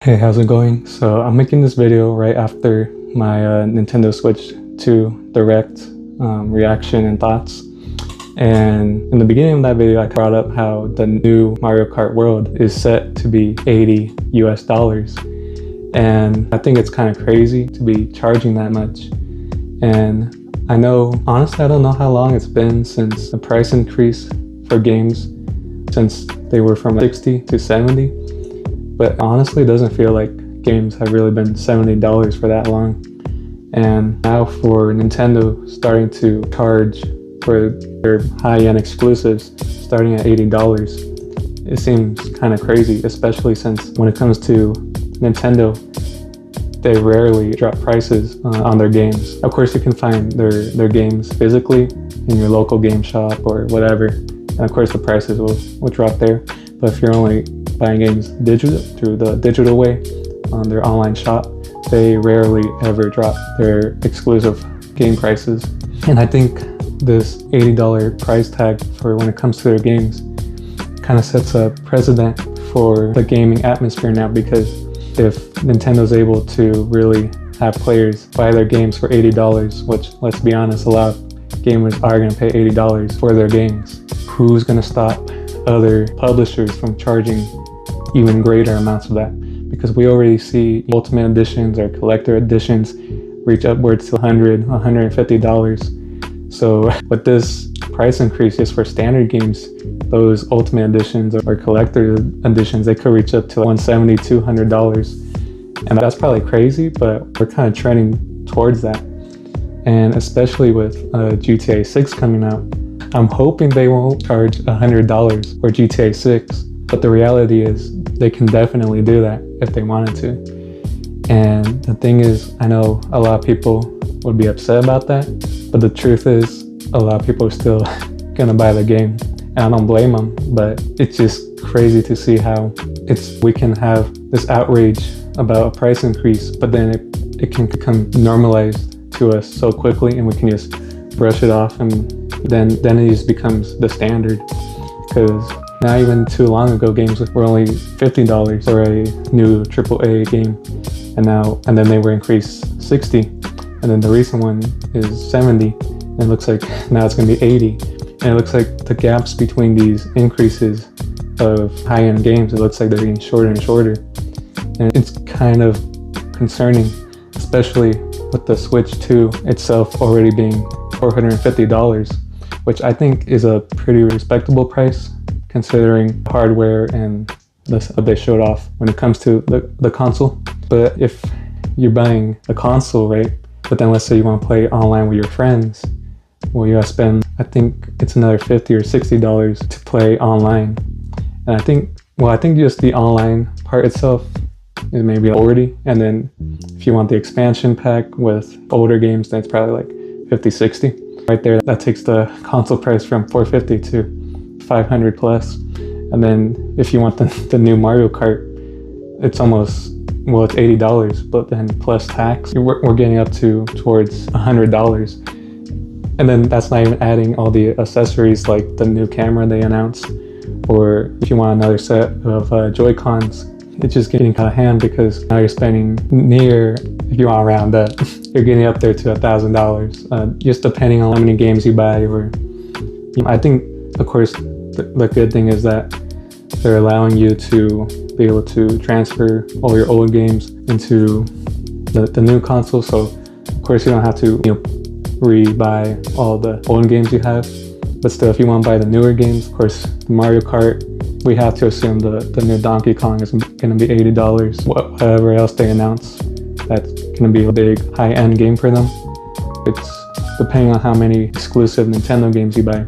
Hey, how's it going? So I'm making this video right after my Nintendo Switch 2 Direct reaction and thoughts. And in the beginning of that video, I brought up how the new Mario Kart World is set to be $80 US. And I think it's kind of crazy to be charging that much. And I know, honestly, I don't know how long it's been since the price increase for games, since they were from 60 to 70. But honestly, it doesn't feel like games have really been $70 for that long. And now for Nintendo starting to charge for their high-end exclusives starting at $80, it seems kind of crazy, especially since when it comes to Nintendo, they rarely drop prices on their games. Of course, you can find their games physically in your local game shop or whatever, and of course the prices will drop there. But if you're only buying games through the digital way on their online shop, they rarely ever drop their exclusive game prices. And I think this $80 price tag for when it comes to their games kind of sets a precedent for the gaming atmosphere now, because if Nintendo's able to really have players buy their games for $80, which, let's be honest, a lot of gamers are going to pay $80 for their games, who's going to stop other publishers from charging even greater amounts of that? Because we already see Ultimate Editions or Collector Editions reach upwards to $100, $150. So with this price increase just for standard games, those Ultimate Editions or Collector Editions, they could reach up to $170, $200. And that's probably crazy, but we're kind of trending towards that. And especially with GTA 6 coming out, I'm hoping they won't charge $100 for GTA 6, but the reality is they can definitely do that if they wanted to. And the thing is, I know a lot of people would be upset about that, but the truth is a lot of people are still gonna buy the game, and I don't blame them. But it's just crazy to see how we can have this outrage about a price increase, but then it can become normalized to us so quickly, and we can just brush it off, and then it just becomes the standard. Because not even too long ago, games were only $50 for a new AAA game, and then they were increased $60, and then the recent one is $70, and it looks like now it's going to be $80, and it looks like the gaps between these increases of high-end games, it looks like they're getting shorter and shorter, and it's kind of concerning, especially with the Switch 2 itself already being $450, which I think is a pretty respectable price considering hardware and what they showed off when it comes to the console. But if you're buying a console, right, but then let's say you want to play online with your friends, well, you gotta spend, I think it's another $50 or $60 to play online. And I think just the online part itself is maybe $40, and then if you want the expansion pack with older games, then it's probably like $50, $60. Right there, that takes the console price from $450 to $500 plus. And then if you want the new Mario Kart, it's almost, well, it's $80, but then plus tax, we're getting up towards $100. And then that's not even adding all the accessories like the new camera they announced, or if you want another set of Joy-Cons. It's just getting out of hand, because now you're spending if you want to round up, you're getting up there to $1,000, just depending on how many games you buy. Or I think, of course, the good thing is that they're allowing you to be able to transfer all your old games into the new console. So of course you don't have to re-buy all the old games you have. But still, if you want to buy the newer games, of course, the Mario Kart, we have to assume the new Donkey Kong is going to be $80. Whatever else they announce, that's going to be a big high-end game for them. It's depending on how many exclusive Nintendo games you buy,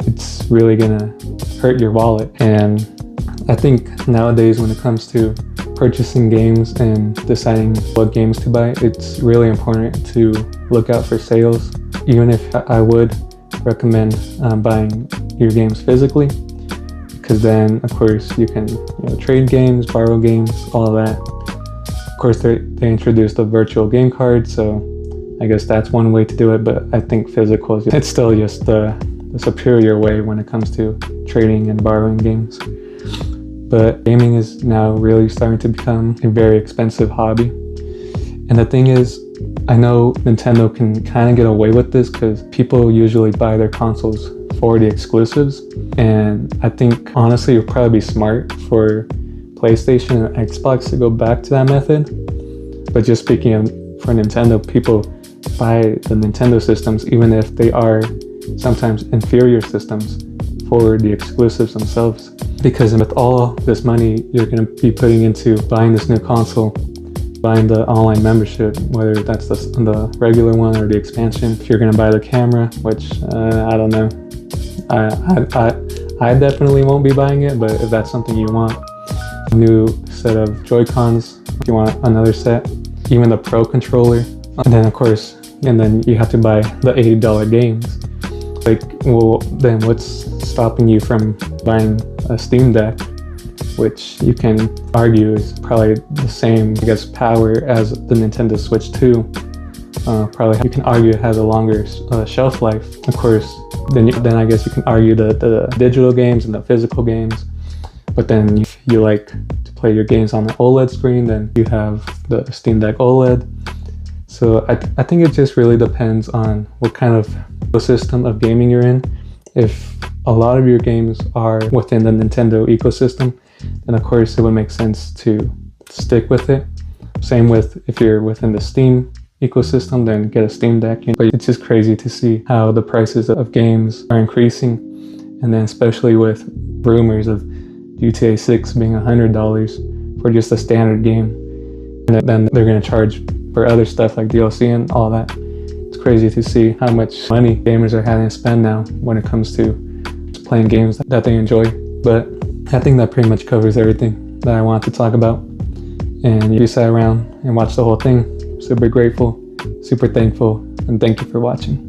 it's really going to hurt your wallet. And I think nowadays when it comes to purchasing games and deciding what games to buy, it's really important to look out for sales. Even if I would recommend buying your games physically, because then of course you can trade games, borrow games, all of that. Of course they introduced a virtual game card, so I guess that's one way to do it, but I think physical, it's still just the superior way when it comes to trading and borrowing games. But gaming is now really starting to become a very expensive hobby. And the thing is, I know Nintendo can kind of get away with this because people usually buy their consoles for the exclusives. And I think honestly it would probably be smart for PlayStation and Xbox to go back to that method. But just speaking of, for Nintendo, people buy the Nintendo systems even if they are sometimes inferior systems for the exclusives themselves. Because with all this money you're going to be putting into buying this new console, buying the online membership, whether that's the regular one or the expansion, if you're going to buy the camera, which I don't know, I definitely won't be buying it, but if that's something you want, a new set of Joy-Cons, if you want another set, even the Pro controller, and then of course, and then you have to buy the $80 games. Like, well, then what's stopping you from buying a Steam Deck, which you can argue is probably the same, I guess, power as the Nintendo Switch 2. Probably you can argue it has a longer shelf life. Of course, then I guess you can argue the digital games and the physical games. But then if you like to play your games on the OLED screen, then you have the Steam Deck OLED. So I think it just really depends on what kind of ecosystem of gaming you're in. If a lot of your games are within the Nintendo ecosystem, then of course it would make sense to stick with it. Same with if you're within the Steam ecosystem, then get a Steam Deck. But it's just crazy to see how the prices of games are increasing, and then especially with rumors of GTA 6 being $100 for just a standard game, and then they're going to charge for other stuff like DLC and all that. It's crazy to see how much money gamers are having to spend now when it comes to playing games that they enjoy. But I think that pretty much covers everything that I wanted to talk about. And you sat around and watched the whole thing. Super grateful, super thankful, and thank you for watching.